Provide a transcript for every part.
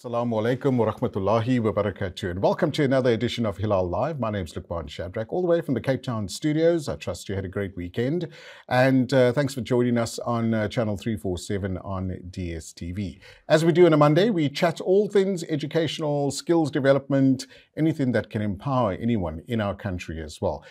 Assalamu alaikum wa rahmatullahi wa barakatuh, and welcome to another edition of Hilaal Live. My name is Lukman Shadrack, all the way from the Cape Town studios. I trust you had a great weekend, and thanks for joining us on channel 347 on DSTV. As we do on a Monday, we chat all things educational, skills development, anything that can empower anyone in our country as well.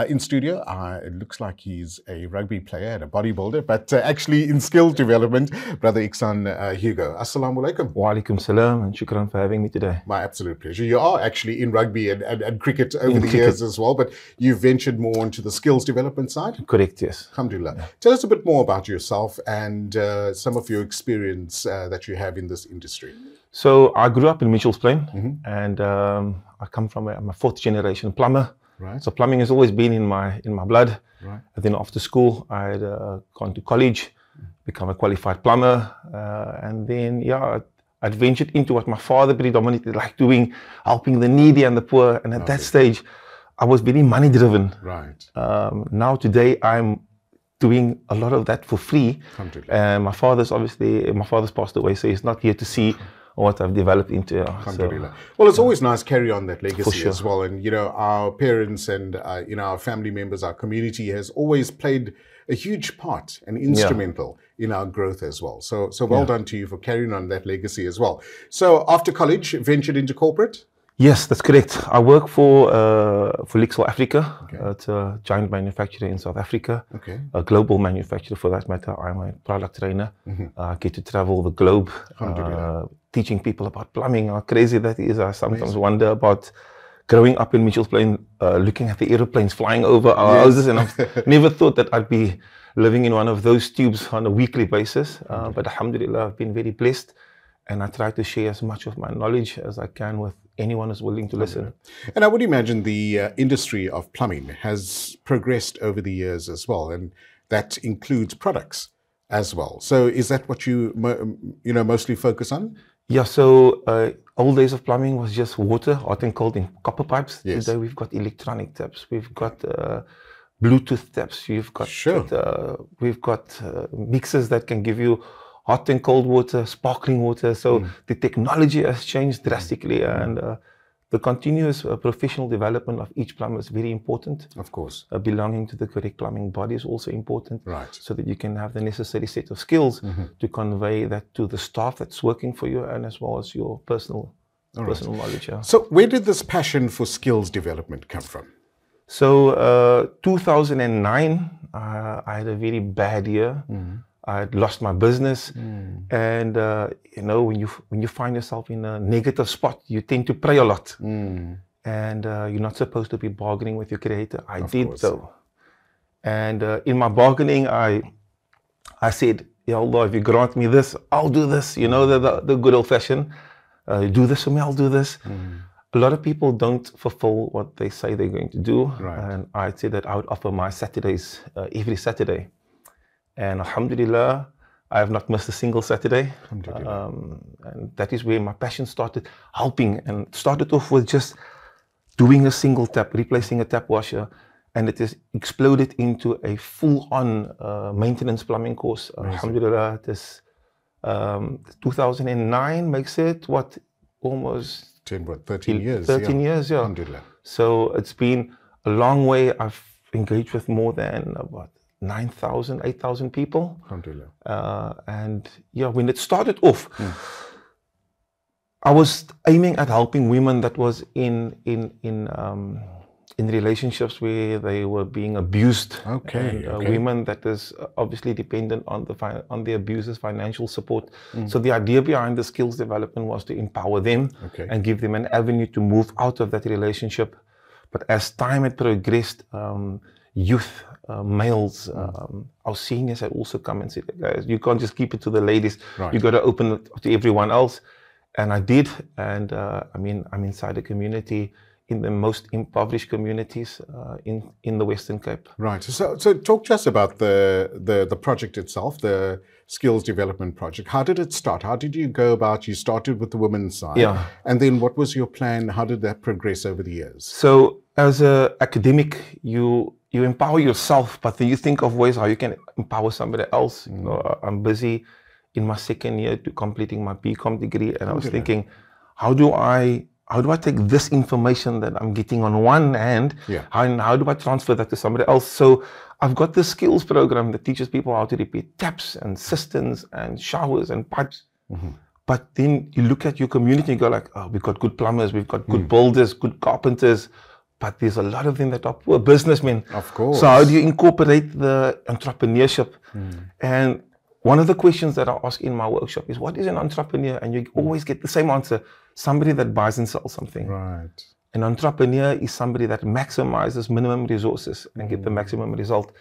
In studio, it looks like he's a rugby player and a bodybuilder, but actually in skills development, Brother Igsaan Hugo. Assalamu alaikum. Wa alaikum salam. And shukran for having me today. My absolute pleasure. You are actually in rugby and cricket over the years as well, but you've ventured more into the skills development side? Correct, yes. Alhamdulillah. Yeah. Tell us a bit more about yourself and some of your experience that you have in this industry. So I grew up in Mitchell's Plain, and I come from I'm a fourth generation plumber. Right. So plumbing has always been in my blood. Right. And then after school, I had gone to college, become a qualified plumber, and then I'd ventured into what my father predominantly liked doing, helping the needy and the poor. And at that stage, I was very money driven. Right. Now today, I'm doing a lot of that for free. And my father's passed away, so he's not here to see what I've developed into. Alhamdulillah. Well, it's always nice to carry on that legacy sure. as well. And, you know, our parents and, our family members, our community has always played a huge part and instrumental in our growth as well. So well done to you for carrying on that legacy as well. So after college, ventured into corporate? Yes, that's correct. I work for Lixel Africa. It's a giant manufacturer in South Africa. A global manufacturer for that matter. I'm a product trainer. I get to travel the globe, teaching people about plumbing. How crazy that is. I sometimes wonder about growing up in Mitchell's Plain, looking at the aeroplanes flying over our houses, and I've never thought that I'd be living in one of those tubes on a weekly basis. But alhamdulillah, I've been very blessed, and I try to share as much of my knowledge as I can with anyone who's willing to listen. And I would imagine the industry of plumbing has progressed over the years as well, and that includes products as well. So is that what you mostly focus on? Yeah, so old days of plumbing was just water, hot and cold in copper pipes. Yes. Today we've got electronic taps, we've got Bluetooth taps, we've got mixers that can give you hot and cold water, sparkling water. So the technology has changed drastically, and the continuous professional development of each plumber is very important. Of course. Belonging to the correct plumbing body is also important. Right. So that you can have the necessary set of skills to convey that to the staff that's working for you, and as well as your personal knowledge. Yeah. So where did this passion for skills development come from? So 2009, I had a very bad year. I had lost my business, and when you find yourself in a negative spot, you tend to pray a lot, and you're not supposed to be bargaining with your creator. I did though, and in my bargaining, I said, "Ya Allah, if you grant me this, I'll do this." You know, the good old fashioned, "Do this for me, I'll do this." A lot of people don't fulfill what they say they're going to do, and I said that I would offer my Saturdays every Saturday. And alhamdulillah, I have not missed a single Saturday. And that is where my passion started, helping. And started off with just doing a single tap, replacing a tap washer. And it has exploded into a full-on maintenance plumbing course. Alhamdulillah, it is 2009 makes it, almost 13 years. 13 years, yeah. Alhamdulillah. So it's been a long way. I've engaged with more than 9,000, 8,000 people. Alhamdulillah. And when it started off, I was aiming at helping women that was in relationships where they were being abused. Women that is obviously dependent on the abuser's financial support. So the idea behind the skills development was to empower them and give them an avenue to move out of that relationship. But as time had progressed, youth, males, our seniors had also come and said, "Guys, you can't just keep it to the ladies. You got to open it to everyone else." And I did. And I'm inside the community, in the most impoverished communities in the Western Cape. Right. So talk to us about the project itself, the skills development project. How did it start? How did you go about? You started with the women's side. Yeah. And then what was your plan? How did that progress over the years? So as an academic, you empower yourself, but then you think of ways how you can empower somebody else. You know, I'm busy in my second year to completing my BCom degree, and I was thinking, how do I take this information that I'm getting on one hand, and how do I transfer that to somebody else? So I've got this skills program that teaches people how to repair taps and cisterns and showers and pipes. But then you look at your community and go like, oh, we've got good plumbers, we've got good builders, good carpenters, but there's a lot of them that are poor businessmen. Of course. So how do you incorporate the entrepreneurship? And one of the questions that I ask in my workshop is, what is an entrepreneur? And you always get the same answer: somebody that buys and sells something. Right. An entrepreneur is somebody that maximizes minimum resources and get the maximum result.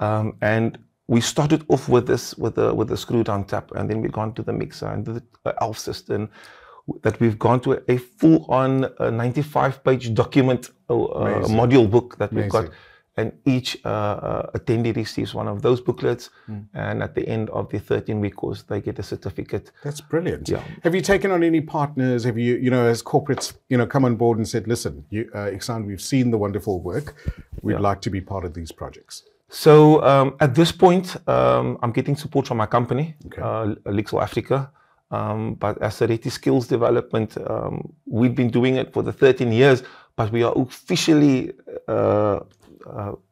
And we started off with this, with a screw down tap, and then we've gone to the mixer and the elf system, that we've gone to a full-on 95-page document module book that we've got. And each attendee receives one of those booklets, and at the end of the 13-week course, they get a certificate. That's brilliant. Yeah. Have you taken on any partners? Have you, as corporates, come on board and said, listen, Igsaan, we've seen the wonderful work. We'd like to be part of these projects. So at this point, I'm getting support from my company, Lixel Africa. But as Seriti Skills Development, we've been doing it for the 13 years, but we are officially,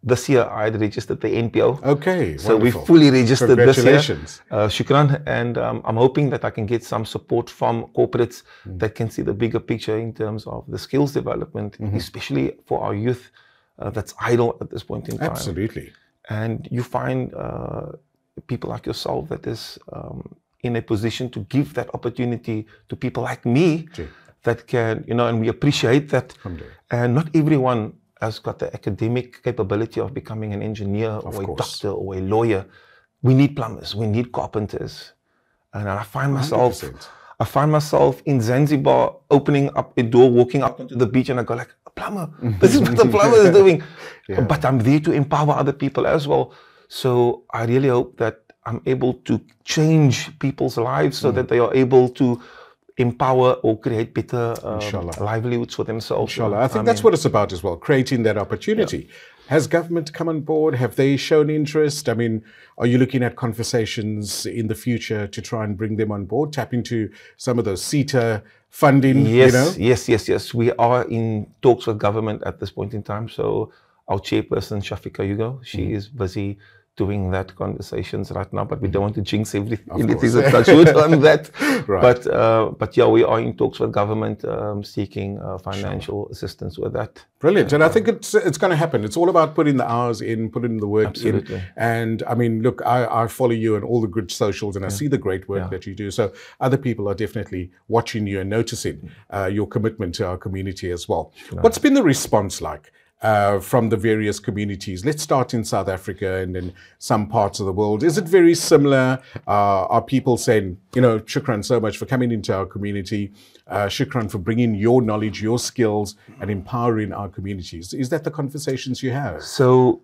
this year I had registered the NPO. Okay, so wonderful. we fully registered this year. Congratulations. Shukran. And I'm hoping that I can get some support from corporates that can see the bigger picture in terms of the skills development, especially for our youth that's idle at this point in time. Absolutely. And you find people like yourself that is in a position to give that opportunity to people like me that can, and we appreciate that. And not everyone has got the academic capability of becoming an engineer or a doctor or a lawyer. We need plumbers, we need carpenters. And I find myself, in Zanzibar opening up a door, walking out onto the beach, and I go like, a plumber, this is what the plumber is doing. But I'm there to empower other people as well. So I really hope that I'm able to change people's lives so that they are able to empower or create better livelihoods for themselves. Inshallah. I think that's what it's about as well, creating that opportunity. Has government come on board? Have they shown interest? I mean, are you looking at conversations in the future to try and bring them on board, tap into some of those CETA funding? Yes. We are in talks with government at this point in time. So our chairperson, Shafiqa Hugo, she is busy doing that conversations right now, but we don't want to jinx everything. It is a touch wood on that. But yeah, we are in talks with government seeking financial assistance with that. Brilliant. And I think it's going to happen. It's all about putting the hours in, putting the work in. And I mean, look, I follow you on all the good socials, and I see the great work that you do. So other people are definitely watching you and noticing your commitment to our community as well. What's been the response like from the various communities? Let's start in South Africa and in some parts of the world. Is it very similar? Are people saying, shukran so much for coming into our community, shukran for bringing your knowledge, your skills, and empowering our communities? Is that the conversations you have? So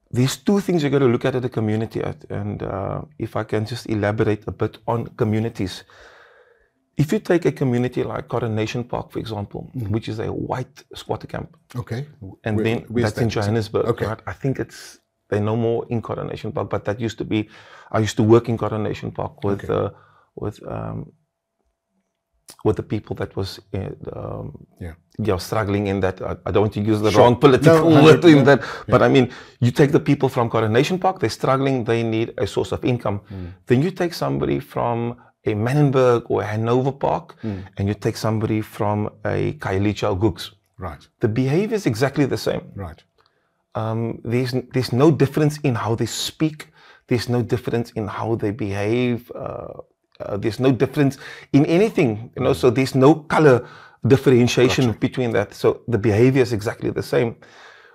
there's two things you've got to look at the community at, and if I can just elaborate a bit on communities. If you take a community like Coronation Park, for example, which is a white squatter camp. Okay. And then that's in Johannesburg. Okay. Right? I think they're no more in Coronation Park, but that used to be, I used to work in Coronation Park with the people that was struggling in that. I don't want to use the wrong political word in that, but I mean, you take the people from Coronation Park, they're struggling, they need a source of income. Then you take somebody from a Menenberg or a Hanover Park, and you take somebody from a Khayelitsha or Gooks. Right. The behavior is exactly the same. Right. There's no difference in how they speak. There's no difference in how they behave. There's no difference in anything. So there's no color differentiation between that. So the behavior is exactly the same.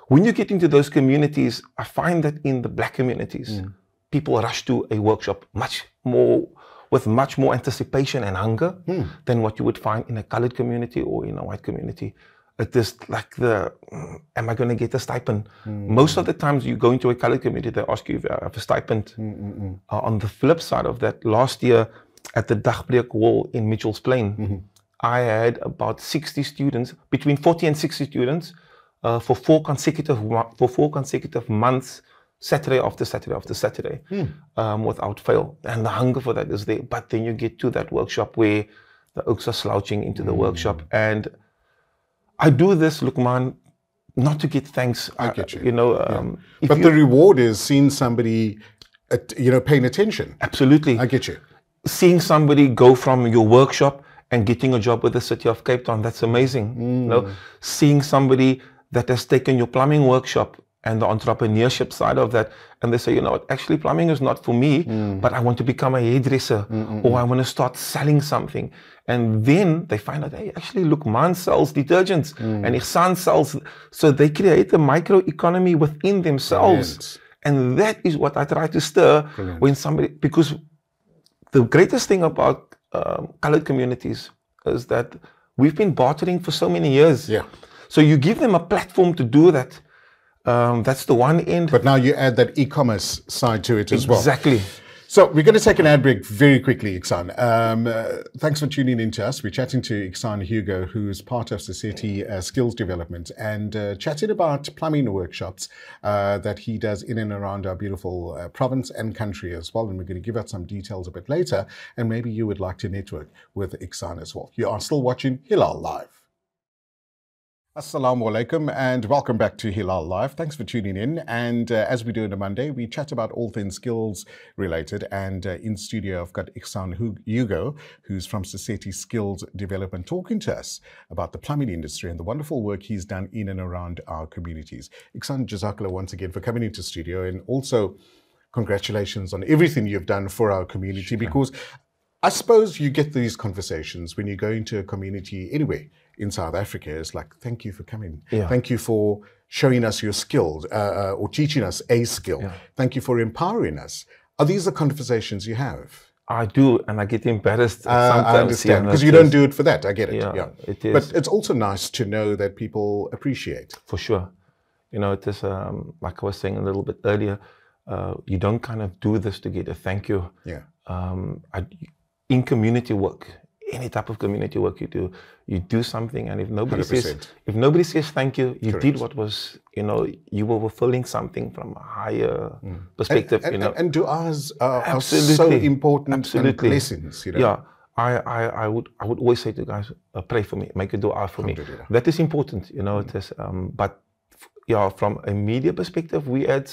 When you get into those communities, I find that in the black communities, people rush to a workshop with much more anticipation and hunger than what you would find in a colored community or in a white community. It is like am I going to get a stipend? Most of the times you go into a colored community, they ask you if you have a stipend. On the flip side of that, last year at the Dagbreek Hall in Mitchell's Plain, I had about 60 students, between 40 and 60 students, for four consecutive months Saturday after Saturday after Saturday, without fail. And the hunger for that is there. But then you get to that workshop where the oaks are slouching into the workshop. And I do this, Lukman, not to get thanks. I get you. You know, but the reward is seeing somebody, paying attention. Absolutely. I get you. Seeing somebody go from your workshop and getting a job with the city of Cape Town, that's amazing. You know, seeing somebody that has taken your plumbing workshop and the entrepreneurship side of that, and they say, you know what, actually plumbing is not for me, but I want to become a hairdresser, or I want to start selling something. And then they find out, hey, actually Lukman sells detergents, and Igsaan sells. So they create a microeconomy within themselves. And that is what I try to stir when somebody, because the greatest thing about colored communities is that we've been bartering for so many years. Yeah. So you give them a platform to do that. That's the one end. But now you add that e-commerce side to it as well. Exactly. So we're going to take an ad break very quickly, Igsaan. Thanks for tuning in to us. We're chatting to Igsaan Hugo, who is part of Seriti Skills Development, and chatting about plumbing workshops that he does in and around our beautiful province and country as well. And we're going to give out some details a bit later. And maybe you would like to network with Igsaan as well. You are still watching Hilaal Live. Assalamu alaikum and welcome back to Hilaal Live. Thanks for tuning in. And as we do on a Monday, we chat about all things skills related. And in studio, I've got Igsaan Hugo, who's from Seriti Skills Development, talking to us about the plumbing industry and the wonderful work he's done in and around our communities. Igsaan, jazakallah once again for coming into studio, and also congratulations on everything you've done for our community, because I suppose you get these conversations when you go into a community anyway in South Africa. It's like, thank you for coming. Yeah. Thank you for showing us your skills or teaching us a skill. Yeah. Thank you for empowering us. Are these the conversations you have? I do, and I get embarrassed sometimes. I understand, because you don't do it for that. I get it. Yeah, it is. But it's also nice to know that people appreciate. For sure. You know, it is, like I was saying a little bit earlier, you don't kind of do this to get a thank you. Yeah. In community work, any type of community work you do something, and if nobody 100%. says thank you, you Correct. did what was, you know, you were fulfilling something from a higher perspective. And du'as are so Absolutely. important. Absolutely. And blessings, you know. Yeah, I would always say to guys, pray for me, make a dua for me. Alhamdulillah. That is important, you know. It is, but yeah, from a media perspective, we had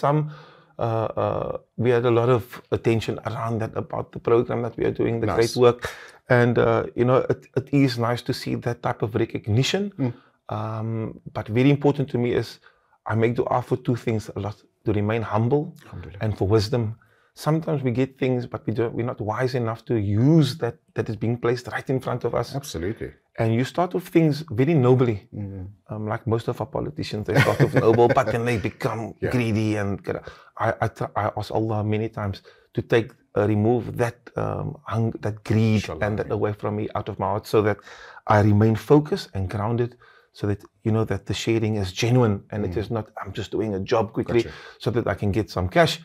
we had a lot of attention around that, about the program that we are doing, the great work. And, you know, it is nice to see that type of recognition. But very important to me is I make dua for two things a lot: to remain humble and for wisdom. Sometimes we get things, but we're not wise enough to use that is being placed right in front of us. Absolutely. And you start with things very nobly, like most of our politicians. They start off noble, but then they become greedy. And I ask Allah many times to remove that that greed Inshallah. and that away from me, out of my heart, so that I remain focused and grounded, so that you know that the sharing is genuine and it is not, I'm just doing a job quickly so that I can get some cash.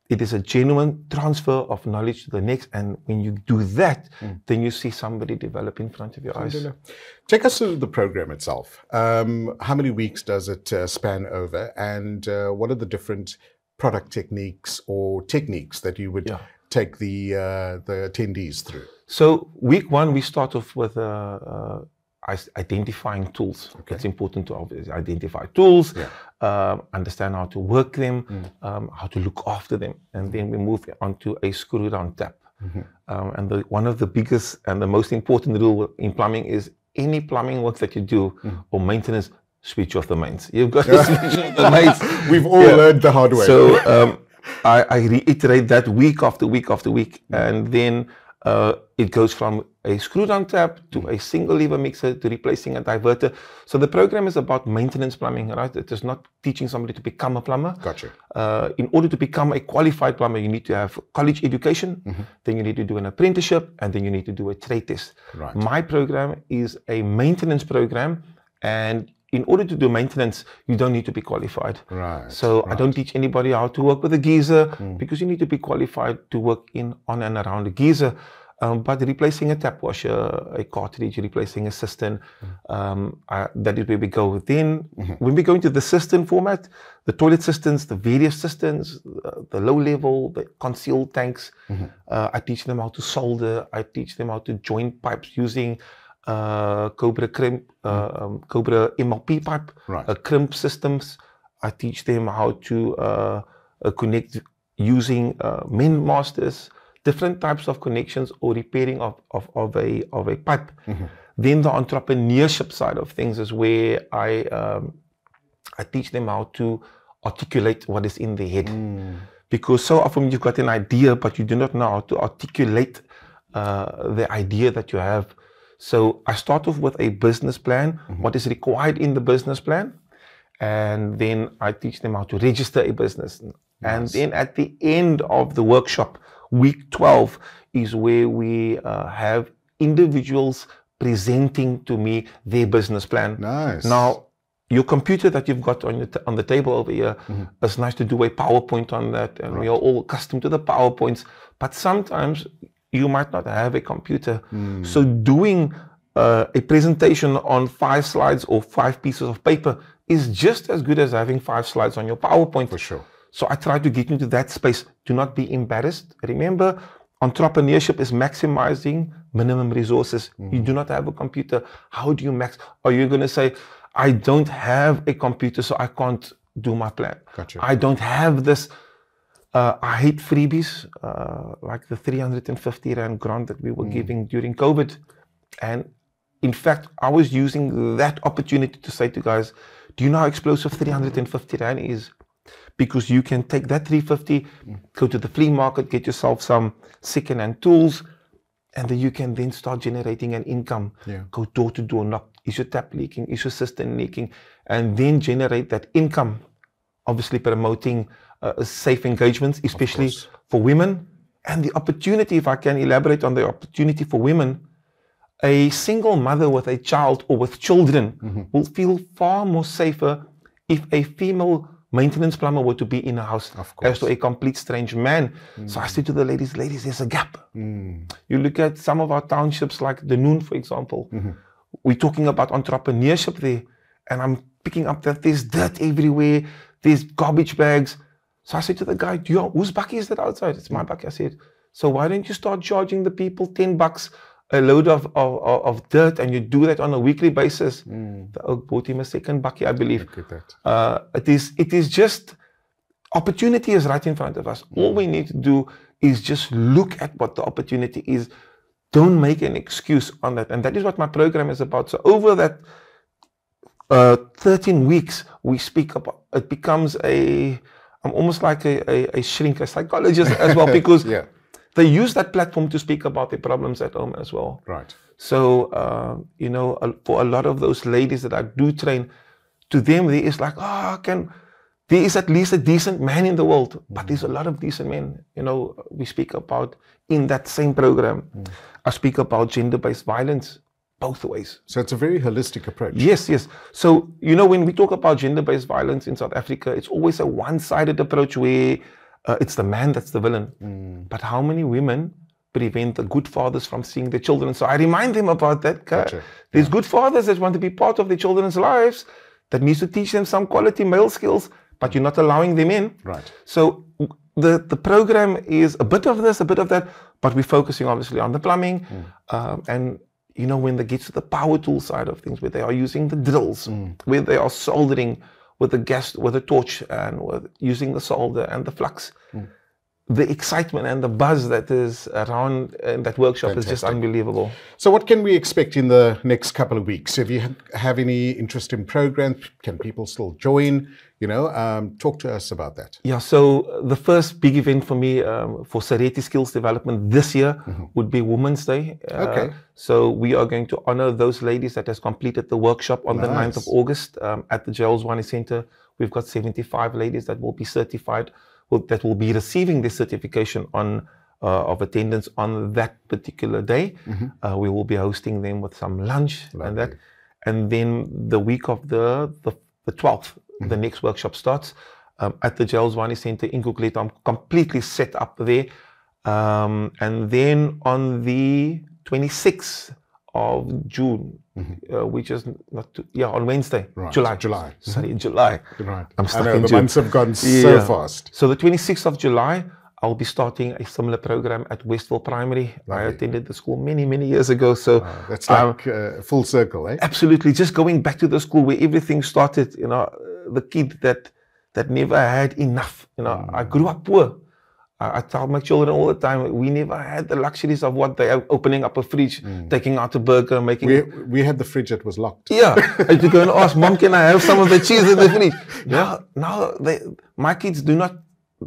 It is a genuine transfer of knowledge to the next. And when you do that, then you see somebody develop in front of your eyes. Take us through the program itself. How many weeks does it span over? And what are the different product techniques or techniques that you would take the attendees through? So week one, we start off with identifying tools. It's important to identify tools, understand how to work them, how to look after them, and then we move on to a screw down tap. And one of the biggest and the most important rule in plumbing is any plumbing work that you do or maintenance, switch off the mains. You've got to switch off the mains. We've all learned the hard way. So I reiterate that week after week after week, and then it goes from a screw-down tap to a single lever mixer to replacing a diverter. So the program is about maintenance plumbing, right? It is not teaching somebody to become a plumber. Gotcha. In order to become a qualified plumber, you need to have college education, then you need to do an apprenticeship, and then you need to do a trade test. Right. My program is a maintenance program, and in order to do maintenance, you don't need to be qualified. Right. So I don't teach anybody how to work with a geyser, because you need to be qualified to work on and around a geyser. But replacing a tap washer, a cartridge, replacing a cistern, that is where we go. Then when we go into the cistern format, the toilet cisterns, the various cisterns, the low level, the concealed tanks, I teach them how to solder, I teach them how to join pipes using Cobra MLP pipe, crimp systems. I teach them how to connect using mend masters, different types of connections or repairing of a pipe. Then the entrepreneurship side of things is where I teach them how to articulate what is in their head. Because so often you've got an idea, but you do not know how to articulate the idea that you have. So I start off with a business plan, what is required in the business plan, and then I teach them how to register a business. And then at the end of the workshop, week 12 is where we have individuals presenting to me their business plan. Now, your computer that you've got on the table over here, it's nice to do a PowerPoint on that, and we are all accustomed to the PowerPoints, but sometimes you might not have a computer. So doing a presentation on 5 slides or 5 pieces of paper is just as good as having 5 slides on your PowerPoint. For sure. So I try to get into that space. Do not be embarrassed. Remember, entrepreneurship is maximizing minimum resources. You do not have a computer. How do you max? Are you going to say, I don't have a computer, so I can't do my plan? Gotcha. I don't have this. I hate freebies, like the 350 Rand grant that we were giving during COVID. And in fact, I was using that opportunity to say to guys, do you know how explosive 350 Rand is? Because you can take that 350, go to the flea market, get yourself some second-hand tools, and then you can then start generating an income. Go door to door, knock, is your tap leaking, is your cistern leaking, and then generate that income. Obviously promoting safe engagements, especially for women. And the opportunity, if I can elaborate on the opportunity for women, a single mother with a child or with children will feel far more safer if a female maintenance plumber were to be in a house as to a complete strange man. So I say to the ladies, there's a gap. You look at some of our townships like the Noon, for example. We're talking about entrepreneurship there, and I'm picking up that there's dirt everywhere, there's garbage bags. So I said to the guy, whose bakkie is that outside? It's my bakkie. I said, so why don't you start charging the people 10 bucks a load of dirt, and you do that on a weekly basis? The oak bought him a second bakkie, I believe. It is just, opportunity is right in front of us. All we need to do is just look at what the opportunity is. Don't make an excuse on that. And that is what my program is about. So over that 13 weeks, we speak about, it becomes I'm almost like a shrink, a psychologist as well, because they use that platform to speak about their problems at home as well. So, you know, for a lot of those ladies that I do train, to them, there is like, there is at least a decent man in the world, but there's a lot of decent men. You know, we speak about, in that same program, I speak about gender-based violence both ways. So it's a very holistic approach. Yes. So, you know, when we talk about gender-based violence in South Africa, it's always a one-sided approach where it's the man that's the villain. But how many women prevent the good fathers from seeing their children? So I remind them about that. There's good fathers that want to be part of their children's lives, that needs to teach them some quality male skills, but you're not allowing them in. So the program is a bit of this, a bit of that, but we're focusing obviously on the plumbing. And, you know, when they get to the power tool side of things, where they are using the drills, where they are soldering with the gas, with a torch, and with using the solder and the flux. The excitement and the buzz that is around in that workshop is just unbelievable. So what can we expect in the next couple of weeks? If you have any interesting programs, can people still join? You know, talk to us about that. Yeah, so the first big event for me for Seriti skills development this year would be Women's Day. So we are going to honor those ladies that has completed the workshop on the 9th of August at the Gerald's Wine Center. We've got 75 ladies that will be certified, that will be receiving the certification on of attendance on that particular day. We will be hosting them with some lunch and that. And then the week of the 12th, the next workshop starts at the Gerald's Wine Center in Cooklet. I'm completely set up there. And then on the 26th of June, which is not on Wednesday, Right. July. Sorry, July. Right. I'm stuck I know, in the June. months have gone so fast. So the 26th of July, I'll be starting a similar program at Westville Primary. Lovely. I attended the school many years ago. So that's like full circle, eh? Absolutely. Just going back to the school where everything started, the kid that never had enough. I grew up poor. I tell my children all the time, we never had the luxuries of what they are, opening up a fridge, taking out a burger, making We had the fridge that was locked. Yeah. I had to go and ask, Mom, can I have some of the cheese in the fridge? Now my kids do not,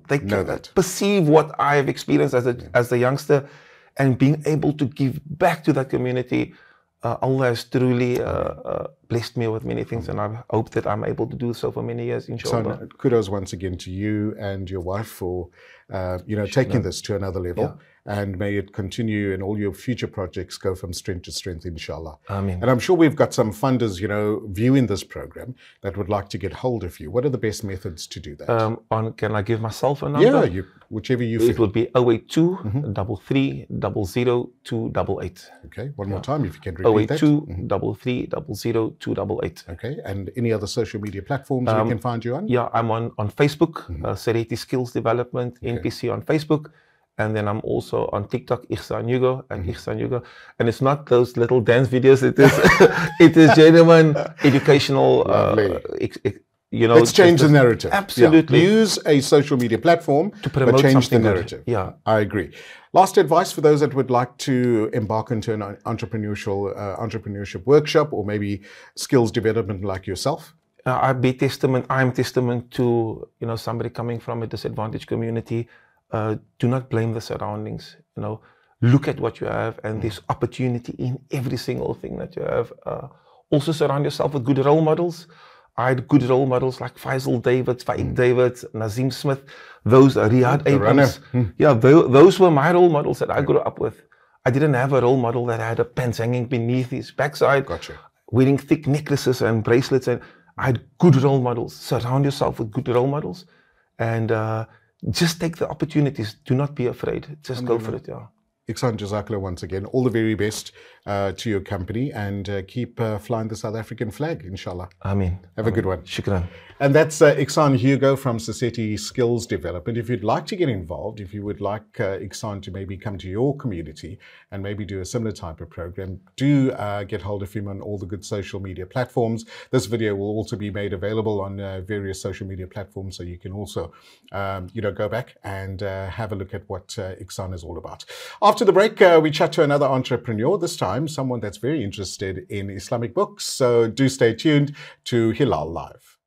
they can perceive what I have experienced as a youngster, and being able to give back to that community. Allah has truly blessed me with many things, and I hope that I'm able to do so for many years, inshallah. So kudos once again to you and your wife for taking this to another level, and may it continue and all your future projects go from strength to strength, inshallah. Ameen. And I'm sure we've got some funders, viewing this program that would like to get hold of you. What are the best methods to do that? Can I give myself a number? Yeah, whichever you feel. It would be 082 33 00 288. Okay, one more time if you can repeat 082 33 00 288. Okay, and any other social media platforms we can find you on? Yeah, I'm on Facebook, Seriti Skills Development, NPC on Facebook. And then I'm also on TikTok, Igsaan Hugo and Igsaan Hugo. And it's not those little dance videos. It is, it is genuine educational. Let's change the narrative. Absolutely. Yeah. Use a social media platform to promote but change the something narrative. Good. Yeah, I agree. Last advice for those that would like to embark into an entrepreneurship workshop, or maybe skills development like yourself. I'm testament to somebody coming from a disadvantaged community. Do not blame the surroundings. Look at what you have, and there's opportunity in every single thing that you have. Also surround yourself with good role models. I had good role models like Faisal Davids, Faik Davids, Nazim Smith, those Riyadh Abrams. Yeah, those were my role models that I grew up with. I didn't have a role model that had a pants hanging beneath his backside, wearing thick necklaces and bracelets. And I had good role models. Surround yourself with good role models, and just take the opportunities. Do not be afraid. Just go for it. Yeah. Igsaan, Jazakallah once again. All the very best to your company, and keep flying the South African flag, inshallah. Ameen. Have a good one. Shukran. And that's Igsaan Hugo from Seriti Skills Development. If you'd like to get involved, if you would like Igsaan to maybe come to your community and maybe do a similar type of program, do get hold of him on all the good social media platforms. This video will also be made available on various social media platforms, so you can also go back and have a look at what Igsaan is all about. After the break, we chat to another entrepreneur, this time someone that's very interested in Islamic books. So do stay tuned to Hilaal Live.